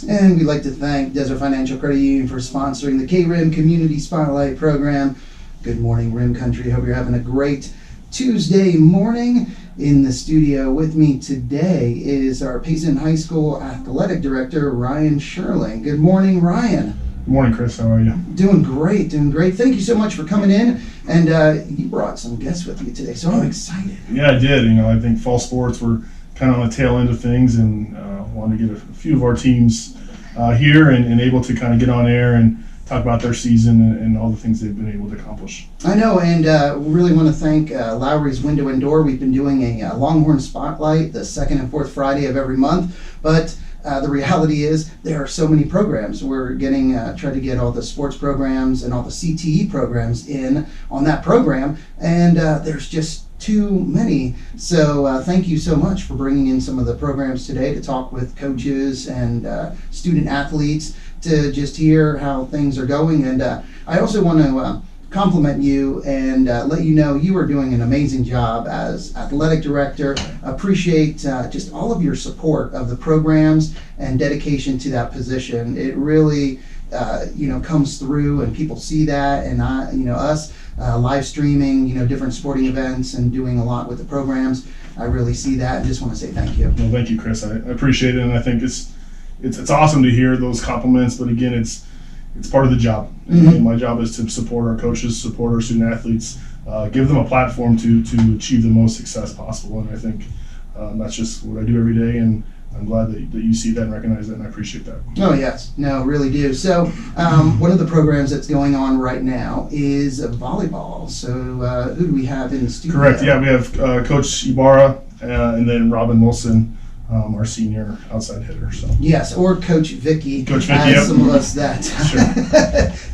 And we'd like to thank Desert Financial Credit Union for sponsoring the KRIM Community Spotlight Program. Good morning, RIM Country. Hope you're having a great Tuesday morning. In the studio with me today is our Payson High School Athletic Director, Ryan Scherling. Good morning, Ryan. Good morning, Chris. How are you? Doing great, doing great. Thank you so much for coming in. And you brought some guests with you today, so I'm excited. Yeah, I did. I think fall sports were kind of on the tail end of things, and wanted to get a few of our teams here and able to kind of get on air and talk about their season and all the things they've been able to accomplish. I know, and we really want to thank Lowry's Window and Door. We've been doing a Longhorn Spotlight the second and fourth Friday of every month, but the reality is there are so many programs. We're getting try to get all the sports programs and all the CTE programs in on that program, and there's just too many. So thank you so much for bringing in some of the programs today to talk with coaches and student athletes to just hear how things are going. And I also want to compliment you and let you know you are doing an amazing job as athletic director. Appreciate just all of your support of the programs and dedication to that position. It really comes through, and people see that, and us live streaming different sporting events and doing a lot with the programs. I really see that and just want to say thank you. Well, thank you, Chris. I appreciate it, and I think it's awesome to hear those compliments, but again, it's part of the job. Mm-hmm. And my job is to support our coaches, support our student athletes, give them a platform to achieve the most success possible. And I think that's just what I do every day, and I'm glad that you see that and recognize that, and I appreciate that. Oh, yes. No, really do. So one of the programs that's going on right now is volleyball. So who do we have in the studio? Correct. Yeah, we have Coach Ibarra and then Robin Wilson, our senior outside hitter. So yes, or Coach Vicky. Coach Vicky, as yep. some of us that Sure.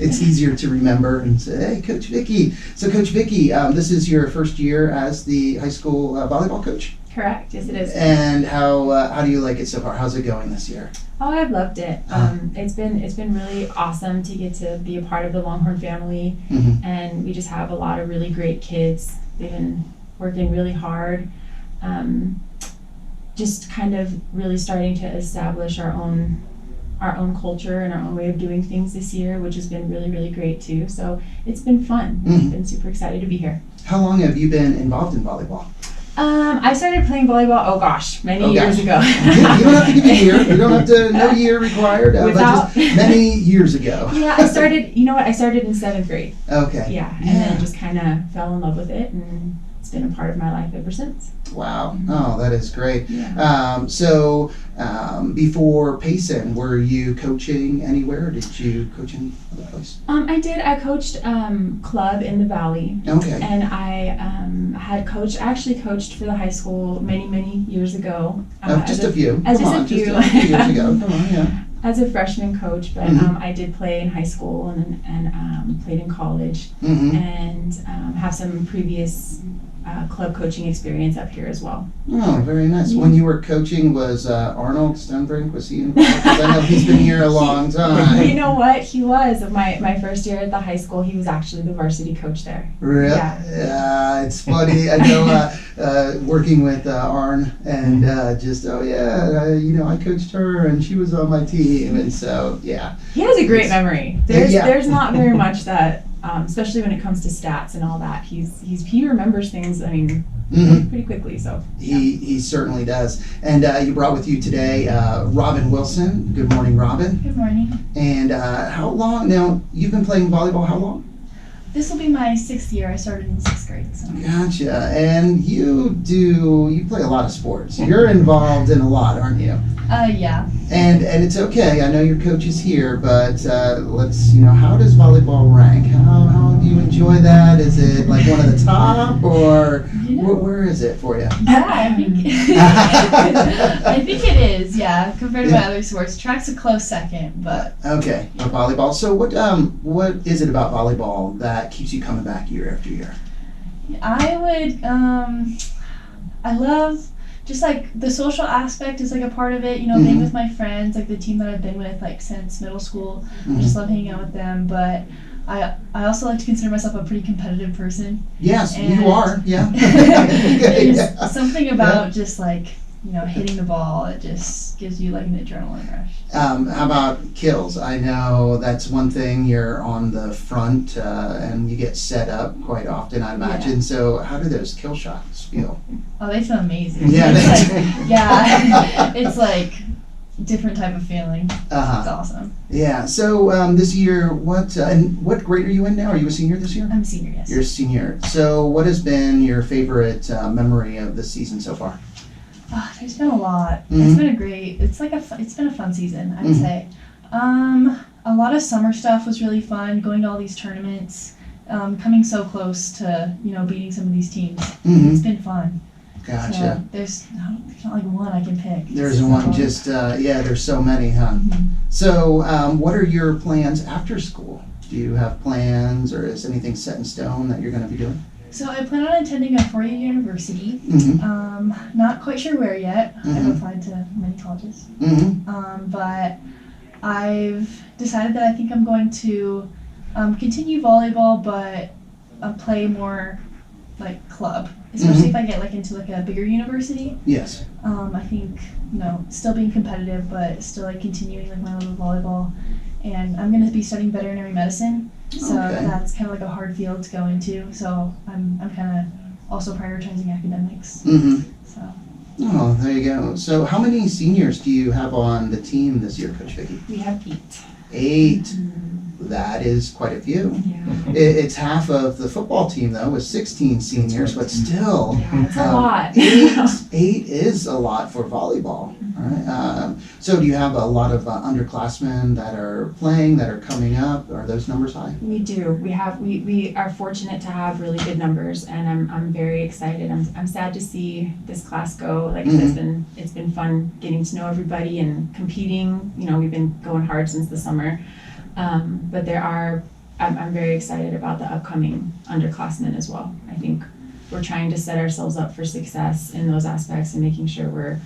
It's easier to remember and say, hey, Coach Vicky. So Coach Vicky, this is your first year as the high school volleyball coach? Correct. Yes, it is. And how do you like it so far? How's it going this year? Oh, I've loved it. It's been really awesome to get to be a part of the Longhorn family, Mm-hmm. and we just have a lot of really great kids. They've been working really hard. Just kind of really starting to establish our own culture and our own way of doing things this year, which has been really, really great too. So it's been fun. Mm-hmm. I've been super excited to be here. How long have you been involved in volleyball? I started playing volleyball, many years ago. You don't have to give a year. You don't have to, no year required, but just many years ago. Yeah, I started in 7th grade. Okay. Yeah, and then just kind of fell in love with it, and it's been a part of my life ever since. Wow. Oh, that is great. Yeah. So before Payson, were you coaching anywhere? Did you coach any other place? I did. I coached club in the Valley. Okay. And I actually coached for the high school many years ago. Just a few. Just Come a on, few. just a few years ago. Come on, yeah. As a freshman coach, but Mm-hmm. I did play in high school and played in college, Mm-hmm. and have some previous club coaching experience up here as well. Oh, very nice. Yeah. When you were coaching, was Arnold Stonebrink, was he involved? Because I know he's been here a long time. You know what? He was. My first year at the high school, he was actually the varsity coach there. Really? Yeah. It's funny. I know working with Arn and I coached her and she was on my team, and so yeah. He has a great memory. There's not very much that, especially when it comes to stats and all that. He remembers things. I mean, Mm-hmm. pretty quickly. So He certainly does. And you brought with you today Robin Wilson. Good morning, Robin. Good morning. And how long now? You've been playing volleyball. How long? This will be my 6th year. I started in 6th grade. So. Gotcha. And you play a lot of sports. You're involved in a lot, aren't you? Yeah. And it's okay. I know your coach is here, but let's, how does volleyball rank? How do you enjoy that? Is it like one of the top, or where is it for you? Yeah, I think I think it is. Yeah, compared to my other sports, track's a close second, but okay, volleyball. So what is it about volleyball that keeps you coming back year after year? I love just like the social aspect is like a part of it, being with my friends, like the team that I've been with like since middle school. I just love hanging out with them, but I also like to consider myself a pretty competitive person. Yes, and you are. Yeah. there's something about just like hitting the ball, it just gives you like an adrenaline rush. How about kills? I know that's one thing. You're on the front and you get set up quite often, I imagine. Yeah. So how do those kill shots feel? Oh, they feel amazing. Yeah, it's they like, yeah, it's like different type of feeling. It's Uh-huh. awesome. Yeah. So this year, what grade are you in now? Are you a senior this year? I'm a senior, yes. You're a senior. So what has been your favorite memory of this season so far? There's been a lot. Mhm. It's been it's been a fun season, I'd Mhm. say. A lot of summer stuff was really fun, going to all these tournaments, coming so close to, beating some of these teams. Mhm. It's been fun. Gotcha. So there's not like one I can pick. There's It's one all- just, there's so many, huh? Mhm. So what are your plans after school? Do you have plans or is anything set in stone that you're going to be doing? So I plan on attending a 4-year university. Mm-hmm. Not quite sure where yet. Mhm. I've applied to many colleges. Mm-hmm. But I've decided that I think I'm going to continue volleyball, but play more like club, especially if I get like into like a bigger university. Yes. I think still being competitive, but still like continuing like my love of volleyball. And I'm going to be studying veterinary medicine, so Okay. that's kind of like a hard field to go into. So I'm kind of also prioritizing academics. Mm-hmm. So Oh, there you go. So how many seniors do you have on the team this year, Coach Vicki? We have 8. 8. That is quite a few. Yeah. It's half of the football team, though, with 16 seniors, but still. Yeah, it's a lot. 8 is a lot for volleyball. All right. So do you have a lot of underclassmen that are playing, that are coming up? Are those numbers high? We do. We are fortunate to have really good numbers, and I'm very excited. I'm sad to see this class go. Like I said, it's been fun getting to know everybody and competing. We've been going hard since the summer, but I'm very excited about the upcoming underclassmen as well. I think we're trying to set ourselves up for success in those aspects and making sure we're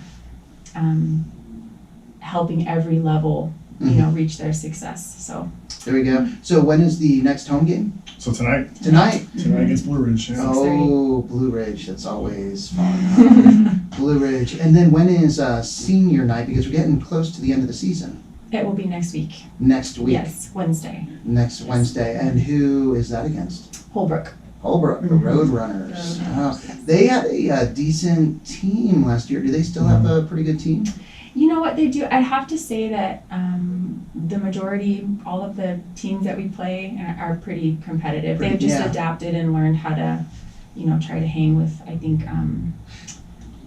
helping every level reach their success. So There we go. So when is the next home game? So tonight Tonight. against Blue Ridge. Yeah. Oh, Blue Ridge. That's always fun. Blue Ridge. And then when is senior night? Because we're getting close to the end of the season. it will be next week. Next week. Yes, Wednesday. Next Wednesday. And who is that against? Holbrook. Holbrook, the Roadrunners. They had a decent team last year. Do they still have a pretty good team? You know what they do? I have to say that the majority, all of the teams that we play are pretty competitive. They've just Yeah. adapted and learned how to, try to hang with, I think,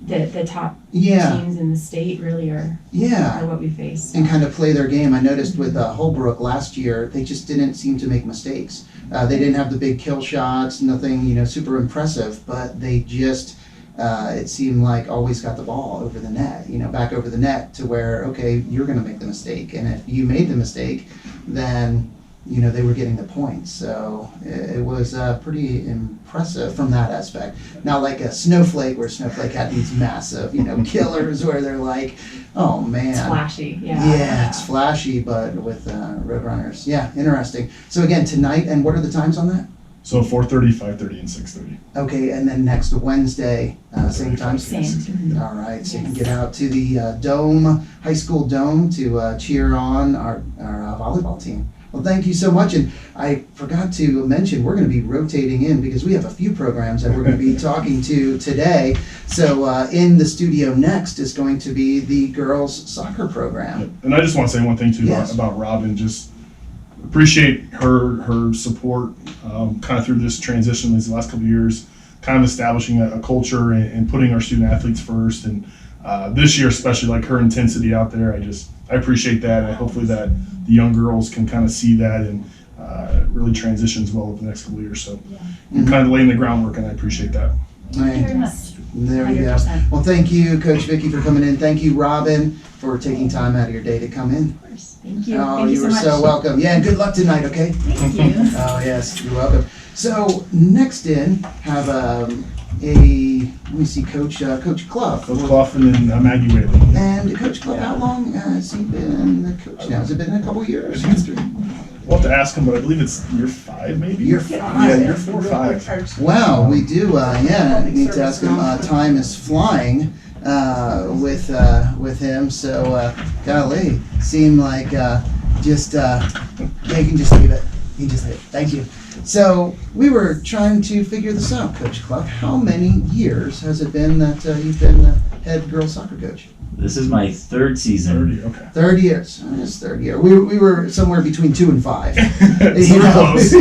the top Yeah. teams in the state really are Yeah. what we face. And kind of play their game. I noticed with Holbrook last year, they just didn't seem to make mistakes. They didn't have the big kill shots, nothing, super impressive, but they just, it seemed like always got the ball over the net, back over the net to where, okay, you're going to make the mistake. And if you made the mistake, then, they were getting the points. So it was pretty impressive from that aspect. Not like a Snowflake, where Snowflake had these massive, killers where they're like, oh man. It's flashy, yeah. Yeah, it's flashy, but with Roadrunners. Yeah, interesting. So again, tonight, and what are the times on that? So 4:30, 5:30, and 6:30. Okay, and then next Wednesday, same times? Same. Mhm. All right, so you can Yes. get out to the Dome, high school Dome, to cheer on our volleyball team. Well, thank you so much. And I forgot to mention, we're going to be rotating in because we have a few programs that we're going to be talking to today. So in the studio next is going to be the girls soccer program. And I just want to say one thing too Yes. about Robin. Just appreciate her support kind of through this transition these last couple of years, kind of establishing a culture and putting our student athletes first. And this year especially, like her intensity out there, I appreciate that. And hopefully that the young girls can kind of see that and really transition as well over the next couple of years. So you're kind of laying the groundwork, and I appreciate that. Thank you very much. There we go. 100%. Well, thank you, Coach Vicki, for coming in. Thank you, Robin, for taking time out of your day to come in. Of course. Thank you. Oh, Thank you so were much. so welcome. Yeah, and good luck tonight, okay? Thank you. Oh, yes, you're welcome. So next in, have let me see, Coach Clough. Coach Clough and then Maggie Whaley. And Coach Clough, how long has he been the coach now? Has it been a couple years? We'll have to ask him, but I believe it's year 5 maybe. Year Yeah, 5. year 4 or 5. Wow, we do, need to ask him. Time is flying. with him. So golly, seemed like just yeah, you can just leave it. You can just leave it. Thank you. So we were trying to figure this out, Coach Cluck. How many years has it been that you've been the head girls soccer coach? This is my third season. 30, okay. 30 years. It's third year. We were somewhere between 2 and 5. It's You know, close.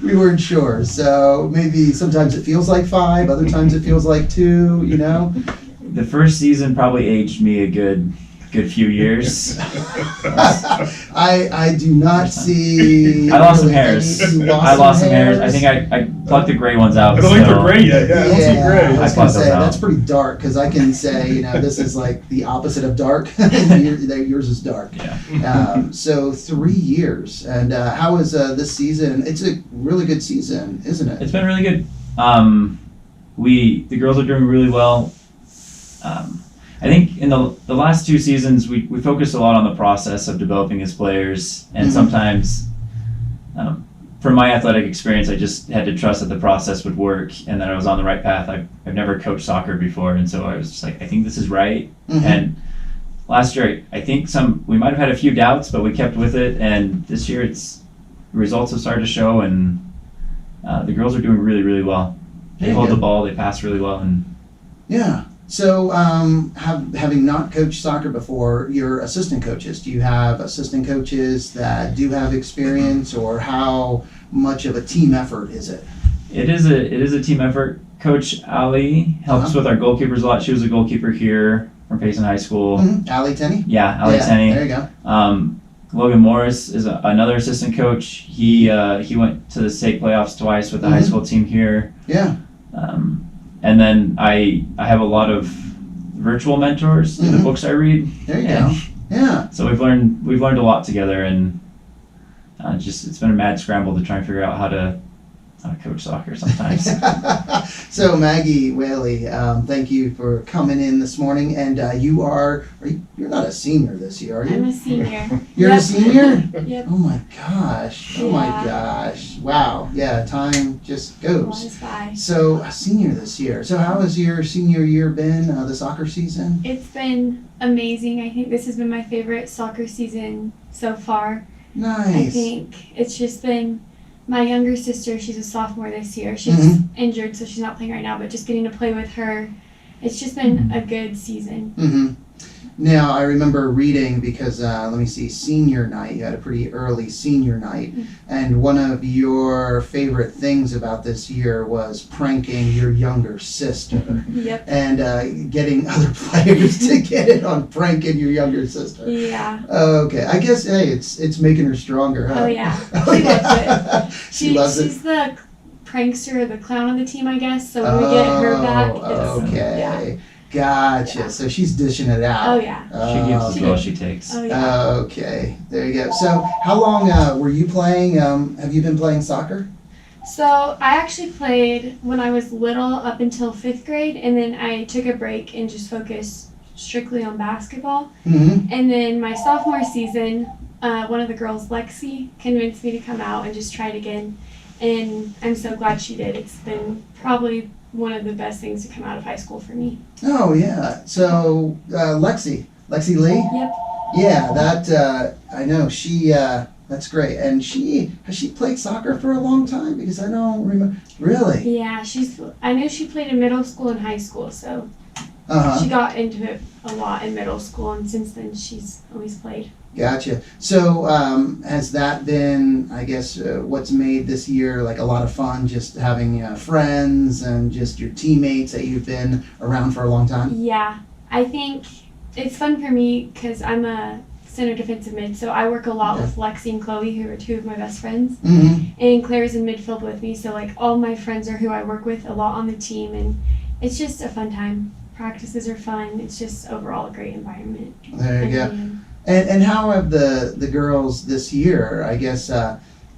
we weren't sure. So maybe sometimes it feels like 5, other times it feels like 2. You know. The first season probably aged me a good few years. I do not see. I lost some really hairs. any- you I lost some hairs. I think I plucked the gray ones out. I don't think still. they're gray yet. Yeah, I don't see I gray. was I gonna plucked say those out. that's pretty dark because I can say this is like the opposite of dark. Yours is dark. Yeah. So 3 years, and how is this season? It's a really good season, isn't it? It's been really good. The girls are doing really well. I think in the last 2 seasons we focused a lot on the process of developing as players, and sometimes from my athletic experience I just had to trust that the process would work and that I was on the right path. I've never coached soccer before, and so I was just like, I think this is right. And last year I think we might have had a few doubts, but we kept with it, and this year the results have started to show, and the girls are doing really, really well. They hold the ball, they pass really well, and Yeah. So, having not coached soccer before, your assistant coaches, do you have assistant coaches that do have experience, or how much of a team effort is it? it is a team effort. Coach Ali helps with our goalkeepers a lot. She was a goalkeeper here from Payson High School. Ali Tenney? Yeah, Ali Tenney. There you go. Logan Morris is another assistant coach. He went to the state playoffs twice with the high school team here. Yeah. And then I have a lot of virtual mentors through the books I read. There you go. Yeah. So we've learned a lot together, and it's been a mad scramble to try and figure out how to coach soccer sometimes. So Maggie Whaley, thank you for coming in this morning. And you're not a senior this year, are you? I'm a senior. You're a senior? Yep. Oh my gosh. Oh my Yeah. gosh. Wow. Yeah, time just goes. Flies by. So a senior this year. So how has your senior year been, the soccer season? It's been amazing. I think this has been my favorite soccer season so far. Nice. I think it's just been my younger sister. She's a sophomore this year. She's injured, so she's not playing right now, but just getting to play with her, it's just been a good season. Mm-hmm. Now, I remember reading, because, let me see, senior night, you had a pretty early senior night, and one of your favorite things about this year was pranking your younger sister. Yep. And getting other players to get in on pranking your younger sister. Yeah. Okay, I guess, hey, it's making her stronger, huh? Oh yeah. Oh, She yeah. loves it. She loves it. She's the prankster, the clown on the team, I guess. So when we get her back, it's okay. yeah. Gotcha. Yeah. So she's dishing it out. Oh yeah. She gives as okay. well as she takes. Oh yeah. Okay, there you go. So how long were you playing? Have you been playing soccer? So I actually played when I was little up until 5th grade, and then I took a break and just focused strictly on basketball. Mm-hmm. And then my sophomore season, one of the girls, Lexi, convinced me to come out and just try it again. And I'm so glad she did. It's been probably one of the best things to come out of high school for me. Oh yeah. So Lexi Lee. Yep. Yeah, that I know. She that's great. And has she played soccer for a long time? Because I don't remember. Really? Yeah, I knew she played in middle school and high school, so Uh-huh. she got into it a lot in middle school, and since then she's always played. Gotcha. So has that been, I guess, what's made this year like a lot of fun? Just having friends and just your teammates that you've been around for a long time. Yeah, I think it's fun for me because I'm a center defensive mid, so I work a lot with Lexi and Chloe, who are 2 of my best friends, and Claire's in midfield with me. So like all my friends are who I work with a lot on the team, and it's just a fun time. Practices are fun. It's just overall a great environment. There you go. And how have the girls this year, I guess,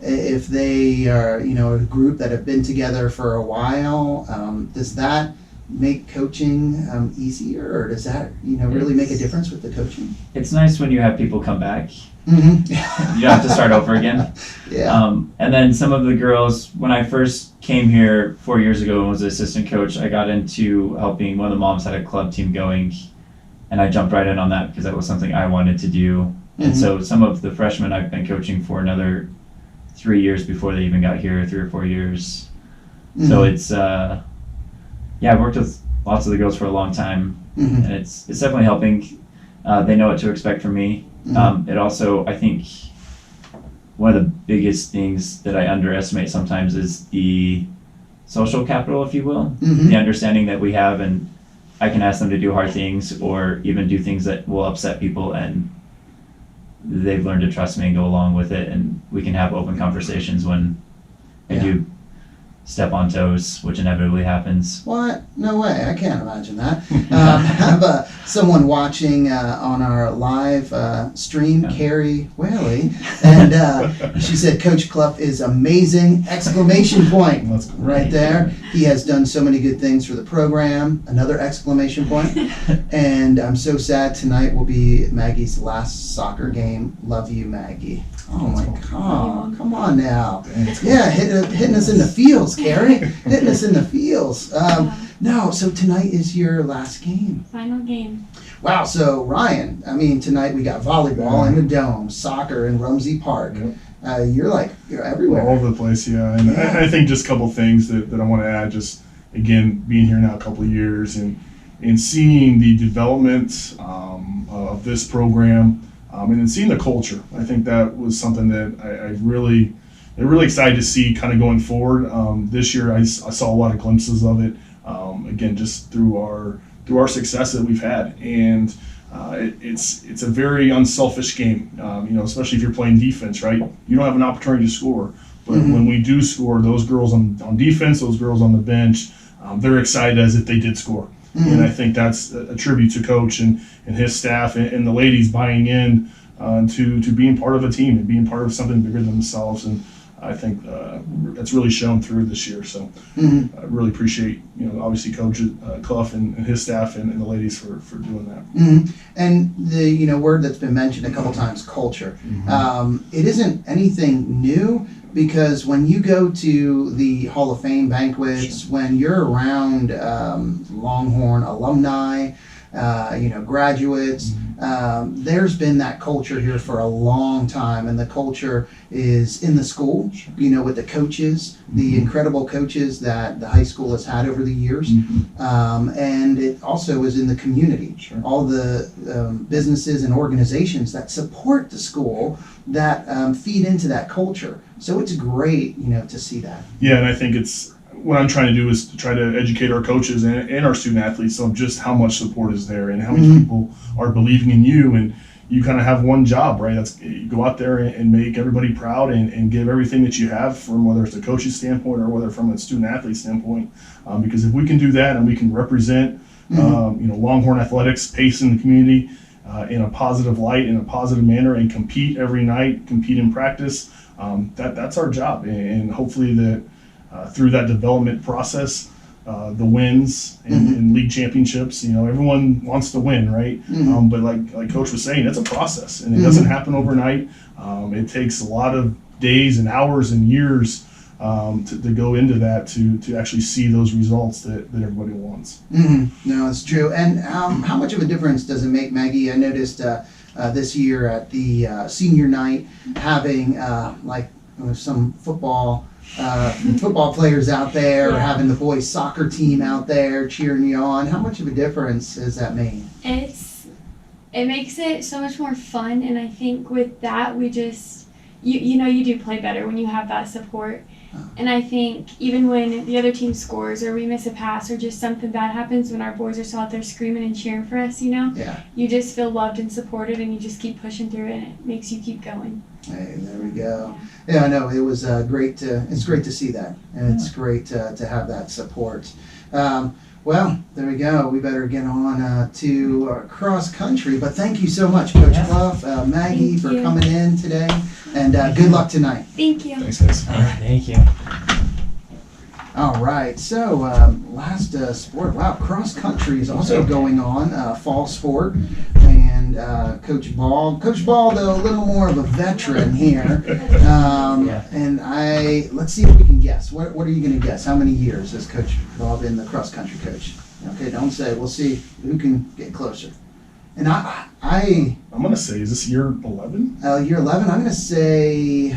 if they are, a group that have been together for a while, does that make coaching easier, or does that, really make a difference with the coaching? It's nice when you have people come back Mm-hmm. You don't have to start over again. Yeah. And then some of the girls, when I first came here 4 years ago and was an assistant coach, I got into helping. One of the moms had a club team going, and I jumped right in on that because that was something I wanted to do. And so some of the freshmen I've been coaching for another 3 years before they even got here, 3 or 4 years. So it's, I've worked with lots of the girls for a long time, and it's definitely helping. They know what to expect from me. It also, I think, one of the biggest things that I underestimate sometimes is the social capital, if you will, the understanding that we have, and I can ask them to do hard things or even do things that will upset people, and they've learned to trust me and go along with it, and we can have open conversations when I do step on toes, which inevitably happens. What? No way. I can't imagine that. Have someone watching on our live stream, Carrie Whaley, and she said, Coach Clough is amazing! Exclamation point. That's cool. Right there. He has done so many good things for the program. Another exclamation point. And I'm so sad tonight will be Maggie's last soccer game. Love you, Maggie. Oh my God! Come on now. Yeah, hitting us in the feels, Carrie. Hitting us in the feels. No, so tonight is your last game. Final game. Wow. So Ryan, I mean, tonight we got volleyball in the dome, soccer in Rumsey Park. You're everywhere. All over the place, yeah. And I think just a couple things that I want to add. Just again, being here now a couple of years and seeing the development of this program. And then seeing the culture, I think that was something that I'm really excited to see kind of going forward. This year, I saw a lot of glimpses of it. Again, just through our success that we've had, and it's a very unselfish game. Especially if you're playing defense, right? You don't have an opportunity to score, but when we do score, those girls on defense, those girls on the bench, they're excited as if they did score. And I think that's a tribute to Coach and his staff and the ladies buying in to being part of a team and being part of something bigger than themselves. And I think that's really shown through this year. So I really appreciate, obviously Coach Clough and his staff and the ladies for doing that. And the word that's been mentioned a couple times, culture. It isn't anything new. Because when you go to the Hall of Fame banquets, when you're around Longhorn alumni, graduates, there's been that culture here for a long time, and the culture is in the school, with the coaches, the incredible coaches that the high school has had over the years, and it also is in the community. All the businesses and organizations that support the school that feed into that culture. So it's great, to see that. Yeah, and I think what I'm trying to do is to try to educate our coaches and our student athletes on just how much support is there and how many people are believing in you. And you kind of have one job, right? That's you go out there and make everybody proud and give everything that you have, from whether it's a coach's standpoint or whether from a student athlete standpoint. Because if we can do that and we can represent, Longhorn athletics, Payson, the community in a positive light, in a positive manner, and compete every night, compete in practice, that's our job. And hopefully that through that development process, the wins and league championships, everyone wants to win, right? But like Coach was saying, it's a process, and it doesn't happen overnight. It takes a lot of days and hours and years to go into that to actually see those results that everybody wants. No, it's true. And how much of a difference does it make, Maggie? I noticed this year at the senior night having some football players out there, or having the boys soccer team out there cheering you on. How much of a difference has that made? It makes it so much more fun, and I think with that we just you do play better when you have that support. And I think even when the other team scores or we miss a pass or just something bad happens, when our boys are still out there screaming and cheering for us, you just feel loved and supported, and you just keep pushing through it, and it makes you keep going. Hey, there we go. Yeah, I know. It was it's great to see that, and it's great to have that support. Well, there we go. We better get on to cross country. But thank you so much, Coach Clough, Maggie, for coming in today, and good luck tonight. Thank you. Thanks, guys. All right, thank you. All right. So last sport. Wow, cross country is also going on, fall sport, and Coach Ball. Coach Ball, though, a little more of a veteran here. And let's see if we can guess. What are you going to guess? How many years has Coach Ball been the cross country coach? Okay, don't say. We'll see who can get closer. And I'm going to say, is this year 11? Year 11. I'm going to say,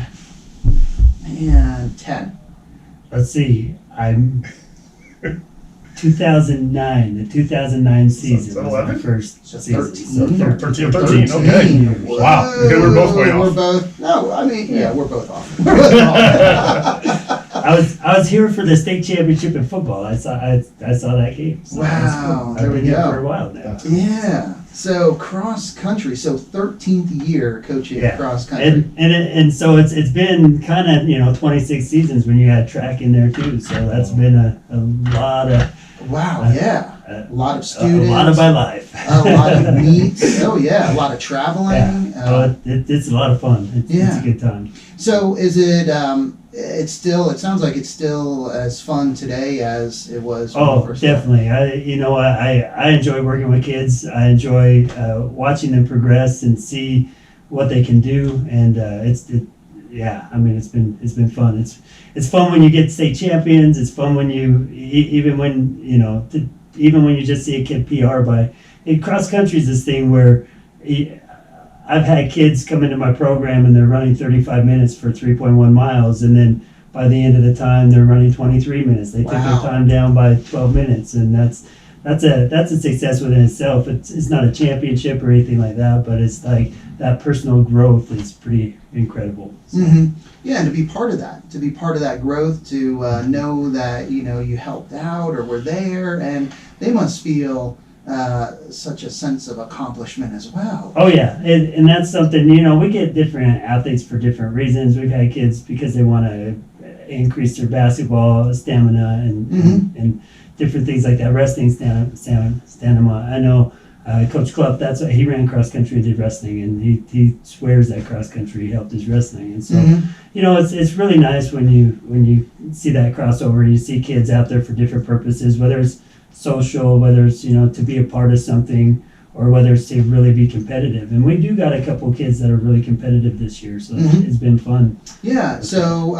10. Let's see. I'm 2009. The 2009 season So was my 11? first So season. 13. So 13. 13, okay. years. Wow. Okay, we're both way off. We're both. No, I mean, yeah, we're both off. We're both off. I was here for the state championship in football. I saw that game. So that's Wow, cool. there I've we been here go. for a while now. Yeah. So cross country. So 13th year coaching cross country. And so it's been kind of 26 seasons when you had track in there too. So that's been a lot of Wow. Yeah. A lot of students. a lot of my life. A lot of meets. Oh yeah. A lot of traveling. Yeah. It's a lot of fun. It's a good time. So is it? It's still. It sounds like it's still as fun today as it was. When you first Definitely. I enjoy working with kids. I enjoy watching them progress and see what they can do. And it's been fun. It's fun when you get state champions. It's fun when you even when you just see a kid PR by. Cross country is this thing where. I've had kids come into my program and they're running 35 minutes for 3.1 miles, and then by the end of the time they're running 23 minutes. They took their time down by 12 minutes, and that's a success within itself. It's not a championship or anything like that, but it's like that personal growth is pretty incredible. So. Mm-hmm. Yeah, and to be part of that growth, to know that you helped out or were there, and they must feel. Such a sense of accomplishment as well. Oh yeah, and that's something, we get different athletes for different reasons. We've had kids because they want to increase their basketball stamina and different things like that, wrestling stamina. I know Coach Clough, that's what he ran cross country and did wrestling, and he swears that cross country helped his wrestling. And so, it's really nice when you see that crossover. You see kids out there for different purposes, whether it's social, whether it's to be a part of something, or whether it's to really be competitive. And we do got a couple of kids that are really competitive this year, so it's been fun. Yeah. So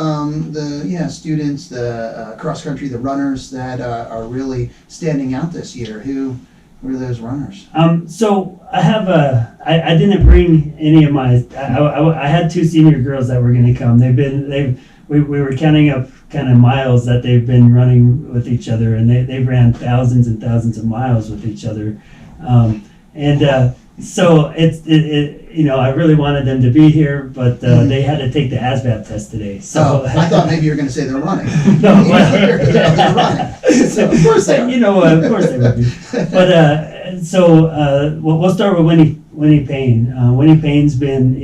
the students, the cross country, the runners that are really standing out this year. Who are those runners? So I have I didn't bring any of my. I had 2 senior girls that were going to come. We were counting up kind of miles that they've been running with each other, and they've ran thousands and thousands of miles with each other, so I really wanted them to be here, but they had to take the ASVAB test today. So I thought maybe you were going to say they're running. No, they're running. So of course they are. Of course they would be. But we'll start with Winnie Payne. Winnie Payne's been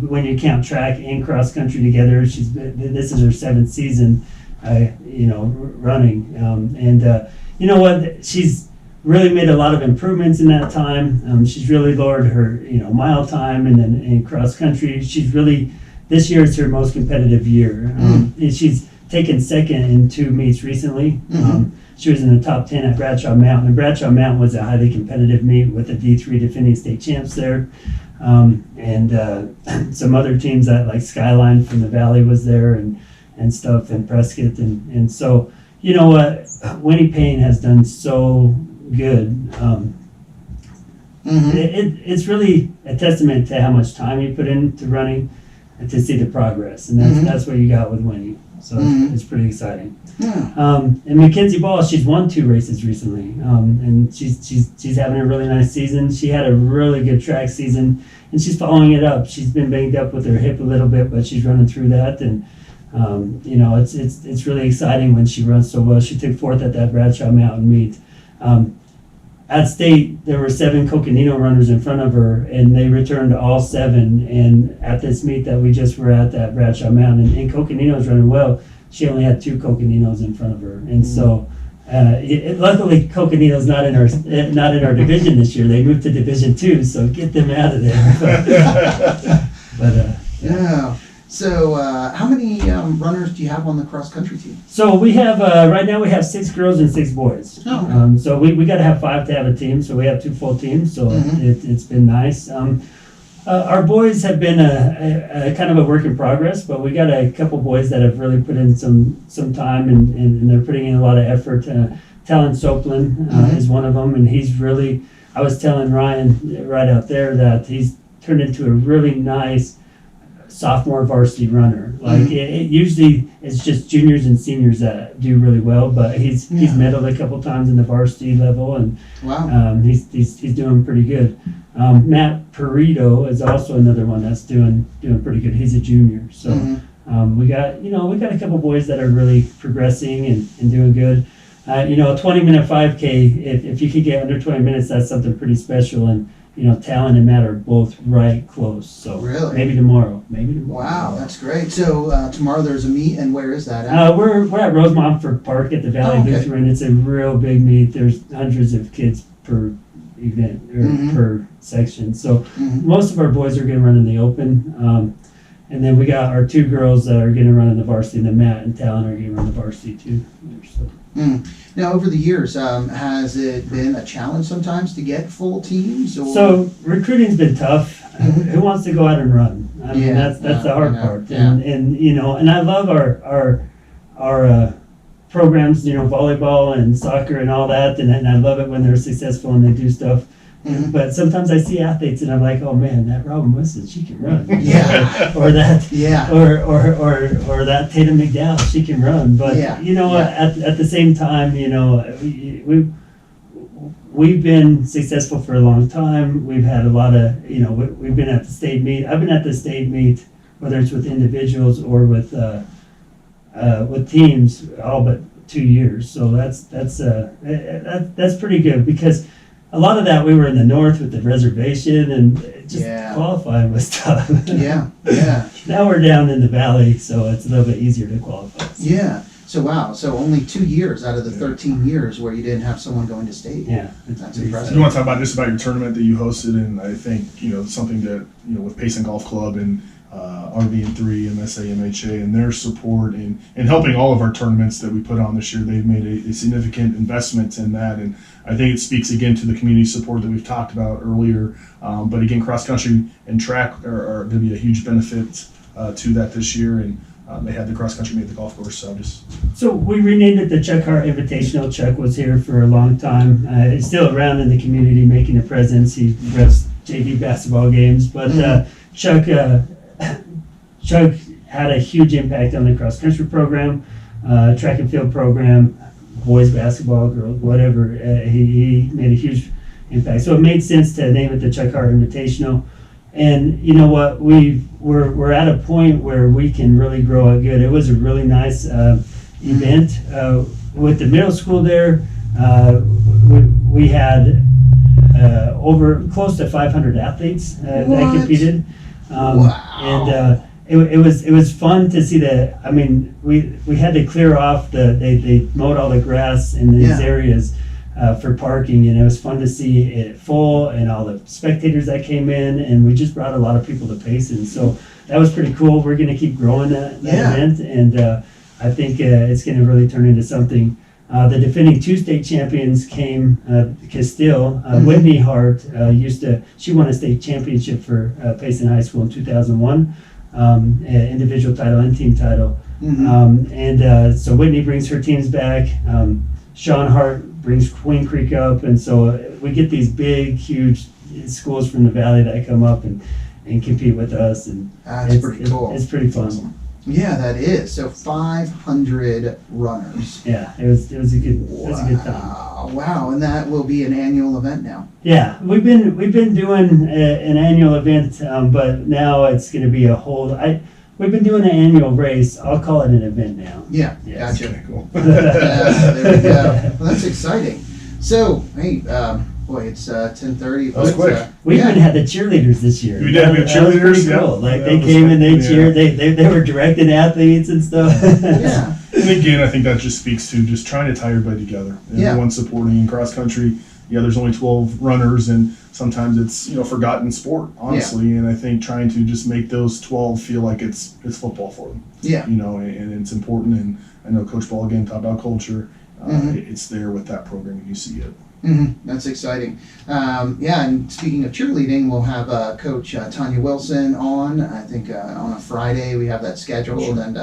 when you count track and cross country together, this is her 7th season, running. She's really made a lot of improvements in that time. She's really lowered her, mile time, and then in cross country, this year is her most competitive year. And she's taken second in 2 meets recently. She was in the top 10 at Bradshaw Mountain, and Bradshaw Mountain was a highly competitive meet with the D3 defending state champs there. And some other teams that like Skyline from the Valley was there and stuff, and Prescott. And so, Winnie Payne has done so good. It's really a testament to how much time you put into running and to see the progress. And that's what you got with Winnie. So it's pretty exciting. Yeah. And Mackenzie Ball, she's won 2 races recently, and she's having a really nice season. She had a really good track season, and she's following it up. She's been banged up with her hip a little bit, but she's running through that, and it's really exciting when she runs so well. She took 4th at that Bradshaw Mountain meet. At state, there were 7 Coconino runners in front of her, and they returned all 7. And at this meet that we just were at Bradshaw Mountain, and Coconino's running well, she only had 2 Coconinos in front of her. And so, luckily, Coconino's not in our division this year. They moved to Division 2, so get them out of there. But Yeah. So, how many runners do you have on the cross country team? So we have, right now we have 6 girls and 6 boys. Oh, okay. So we got to have 5 to have a team, so we have 2 full teams, so it's been nice. Our boys have been a kind of a work in progress, but we got a couple boys that have really put in some time and they're putting in a lot of effort. Talon Soplin is one of them, and he's really, I was telling Ryan right out there that he's turned into a really nice sophomore varsity runner. Like it usually it's just juniors and seniors that do really well, but he's medaled a couple times in the varsity level, and Wow. he's doing pretty good. Matt Perito is also another one that's doing pretty good. He's a junior, so we got a couple boys that are really progressing and doing good. A 20-minute 5K, if you could get under 20 minutes, that's something pretty special. And Talon and Matt are both right close. So Really? maybe tomorrow. Wow, that's great. So tomorrow there's a meet, and where is that at? We're at Rosemont Park at the Valley Okay. Lutheran. It's a real big meet. There's hundreds of kids per event or per section. So most of our boys are going to run in the open. And then we got our 2 girls that are going to run in the varsity, and then Matt and Talon are going to run the varsity too. So. Now, over the years, has it been a challenge sometimes to get full teams? Or? So recruiting's been tough. Who wants to go out and run? I mean, that's the hard part. And I love our programs, volleyball and soccer and all that, and I love it when they're successful and they do stuff. But sometimes I see athletes and I'm like, oh man, that Robin Wilson, she can run. Yeah. or that. Yeah. Or that Tatum McDowell, she can run. But at the same time, we've been successful for a long time. We've had a lot of, we've been at the state meet. I've been at the state meet, whether it's with individuals or with teams, all but 2 years. So that's pretty good, because a lot of that we were in the north with the reservation, and just qualifying was tough. Yeah. Now we're down in the valley, so it's a little bit easier to qualify. Yeah. So wow. So only 2 years out of the 13 years where you didn't have someone going to state. Yeah, That's impressive. You want to talk about your tournament that you hosted, and I think something that with Payson Golf Club and RV&3, MSA, MHA, and their support in helping all of our tournaments that we put on this year. They've made a significant investment in that, and I think it speaks again to the community support that we've talked about earlier. But again, cross country and track are going to be a huge benefit to that this year, and they had the cross country meet at the golf course. So we renamed it the Chuck Hart Invitational. Chuck was here for a long time. He's still around in the community making a presence. He refs JV basketball games, but Chuck had a huge impact on the cross country program, track and field program, boys basketball, girls, whatever. He made a huge impact. So it made sense to name it the Chuck Hart Invitational. And you know what? We're at a point where we can really grow it good. It was a really nice event with the middle school there. We had over close to 500 athletes that competed. And it was fun to see the. I mean, we had to clear off they mowed all the grass in these areas for parking, and it was fun to see it full and all the spectators that came in, and we just brought a lot of people to Payson. So that was pretty cool. We're going to keep growing that event, and I think it's going to really turn into something. The defending 2 state champions came, Castile. Whitney Hart she won a state championship for Payson High School in 2001, individual title and team title. So Whitney brings her teams back. Sean Hart brings Queen Creek up, and so we get these big, huge schools from the valley that come up and compete with us, and That's pretty cool. It's pretty fun. Awesome. Yeah, that is. So 500 runners. Yeah, it was a good time. Wow, and that will be an annual event now. Yeah, we've been doing an annual event, but now it's going to be a whole. We've been doing an annual race. I'll call it an event now. Yeah, Yes. gotcha. Okay, cool. There we go. Well, that's exciting. So, hey, boy, it's 10:30. That was quick. We even had the cheerleaders this year. We did. We had That was pretty cheerleaders, cool. yeah. Like That they was came and they fun, cheered. They were directing athletes and stuff. Yeah. And again, I think that just speaks to just trying to tie everybody together. Yeah. Everyone supporting in cross country. Yeah, there's only 12 runners, and sometimes it's, forgotten sport, honestly. And I think trying to just make those 12 feel like it's football for them. Yeah. And it's important. And I know Coach Ball again talked about culture. It's there with that program, and you see it. That's exciting. And speaking of cheerleading, we'll have Coach Tanya Wilson on. I think on a Friday we have that scheduled, and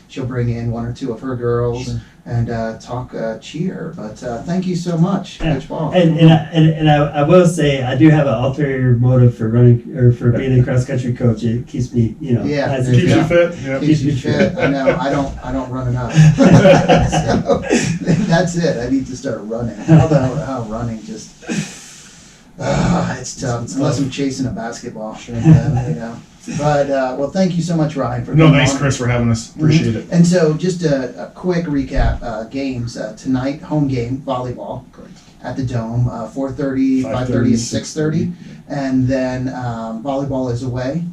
she'll bring in one or two of her girls and talk cheer. But thank you so much, Coach Ball. And I will say I do have an ulterior motive for running or for being a cross country coach. It keeps me, Yeah. Keeps you fit. Yeah. Keeps you fit. I know. I don't run enough. So, that's it. I need to start running. Although running just it's tough. Unless I'm chasing a basketball. But well, thank you so much, Ryan, for No, coming thanks, on. Chris, for having us. Appreciate it. And so, just a quick recap: games tonight, home game volleyball Correct. at the Dome, 4:30, 5:30, and 6:30, and then volleyball is away.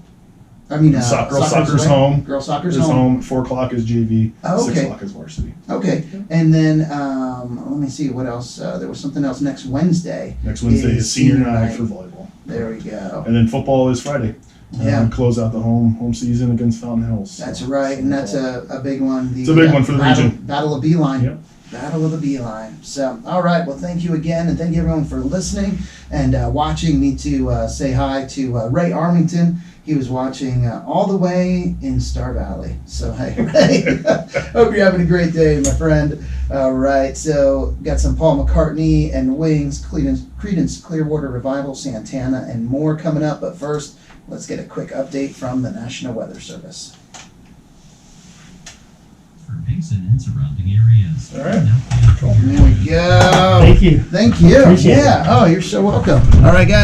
I mean, Girls soccer's away. home. Girls soccer's Is home. home. 4 o'clock is JV. Oh, 6 okay. o'clock is varsity. Okay, and then let me see what else. There was something else next Wednesday. Next Wednesday is senior night for volleyball. There we go. And then football is Friday. Yeah. Close out the home season against Fountain Hills. That's right, and that's a big one. It's a big one for the region. Battle of Beeline. Yep. Battle of the Beeline. So, all right. Well, thank you again, and thank you everyone for listening and watching. Need to say hi to Ray Armington. He was watching all the way in Star Valley. So, hey, Ray, hope you're having a great day, my friend. All right. So, got some Paul McCartney and Wings, Creedence Clearwater Revival, Santana, and more coming up. But first, let's get a quick update from the National Weather Service. For Payson and surrounding areas. All right. Now, There we go. Thank you. Thank you. Appreciate it. Yeah. Oh, you're so welcome. All right, guys.